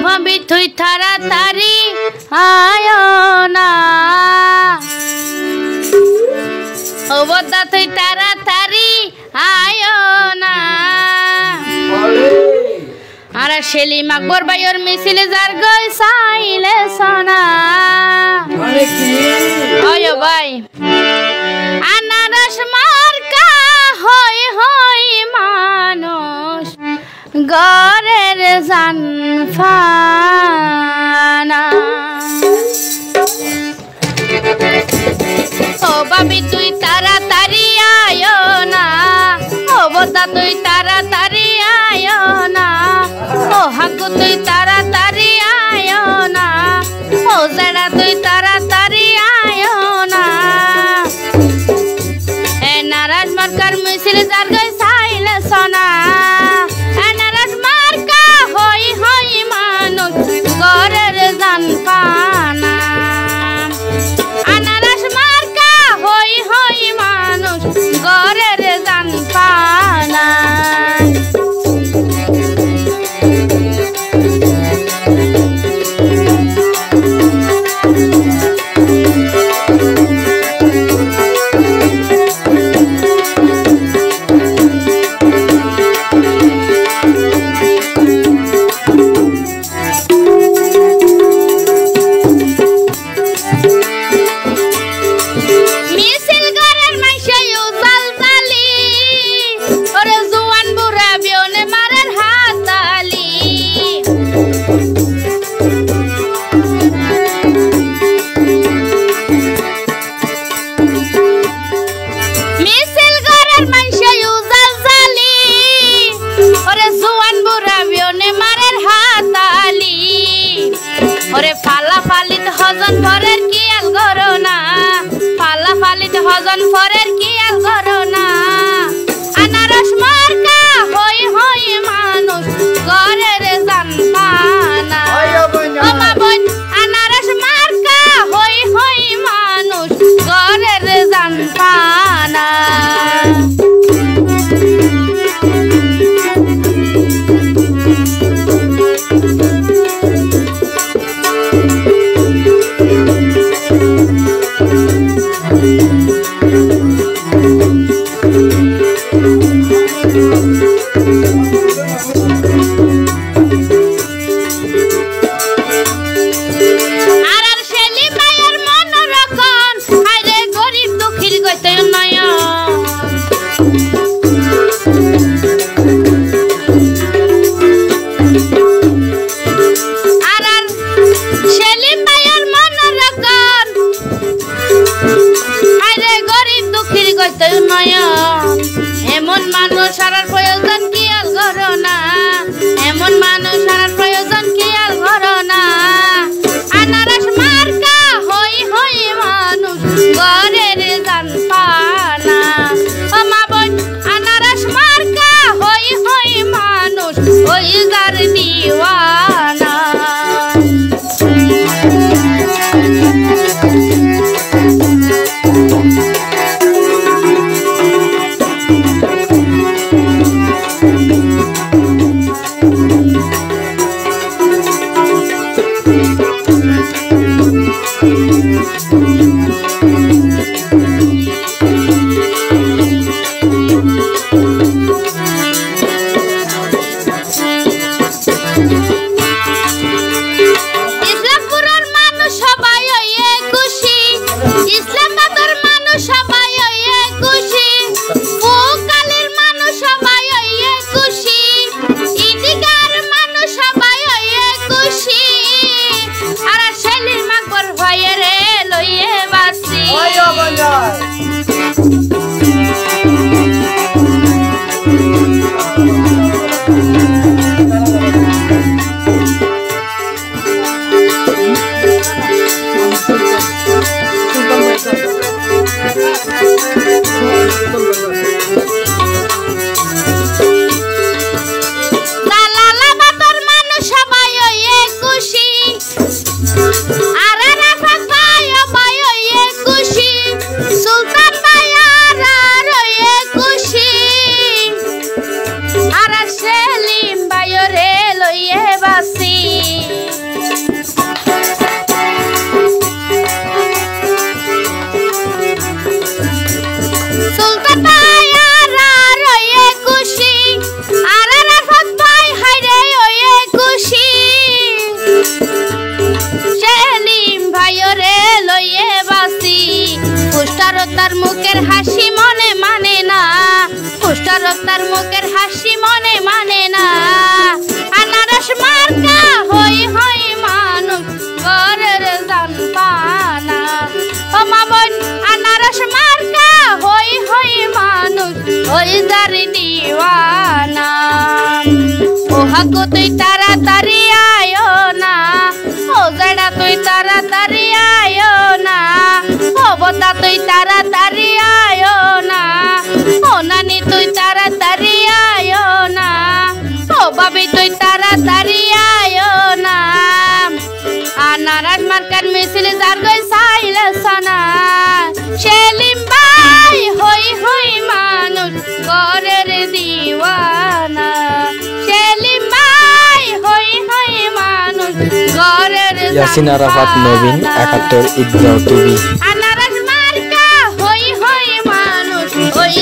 ভাবি তুই তাড়াতাড়ি আয়ো না, ও বদ্দা তুই তাড়াতাড়ি আয়ো না। আর সেলিম আকবর ভাইয়ের মিছিলে যার গই চাইলে সোনা আয়ো ভাই। আনারস মার্কা হই হই মানুষ ঘরের জানফানা, ও বাবি তুই তাড়াতাড়ি আয়ো না, ও বদ্দা তুই তাড়াতাড়ি আয়ো না, ও হাকু তুই তাড়াতাড়ি আয়ো না, ও জেডা তুই তাড়াতাড়ি আয়ো না। এ নারাজ মার্কার মিছিল যার গই চাইলে সোনা, এ নারাজ মার্কা হই হই মানুষ ঘরের জানফানা, আনারস মার্কা হই হই মানুষ ঘরের জানফানা। হজন ফরের কি আল গরনা, পাল্লা ফালিতে হজন ফরের কি আল গরনা, আনারস মার্কা হই হই মানুষ ঘরের জানফানা, ও মা বোন আনারস মার্কা হই হই মানুষ ঘরের জানফানা। এমন মানুষ সারার প্রয়োজন কি আল গরনা, এমন মানুষ সারার প্রয়োজন কি আল গরনা, আনারস মার্কা হই হই মানুষ ঘরের জানফানা, ও মা বোন আনারস মার্কা হই হই মানুষ ওই যার দিওয়ানা। সুলতান লইয়ে বাসি তার মুখের হাসি মনে মানে না তার মুখের হাসি মনে মানে না আনারস মার্কা হই হই মানুষ ঘরের জানপানা ও মা বোন আনারস মার্কা হই হই মানুষ ওই যার দিওয়ানা ও হাকু তুই তাড়াতাড়ি আয়ো না ও জেডা তুই তাড়াতাড়ি আয়ো না ও বতা তুই তাড়াতাড়ি আয়ো না ও নানি তুই তাড়াতাড়ি আয়ো না ও বাবি তুই তাড়াতাড়ি আয়ো না আনারস মার্কার মিছিল যার গই সাইলে সানা সেলিম ভাই হই হই মানুষ ঘরের দিওয়ানা সেলিম ভাই হই হই মানুষ ঘরের ইয়াসিন আরাফাত নবীন 71 ঈদগাঁও টিভি আনারস মার্কা হই হই মানুষ ওই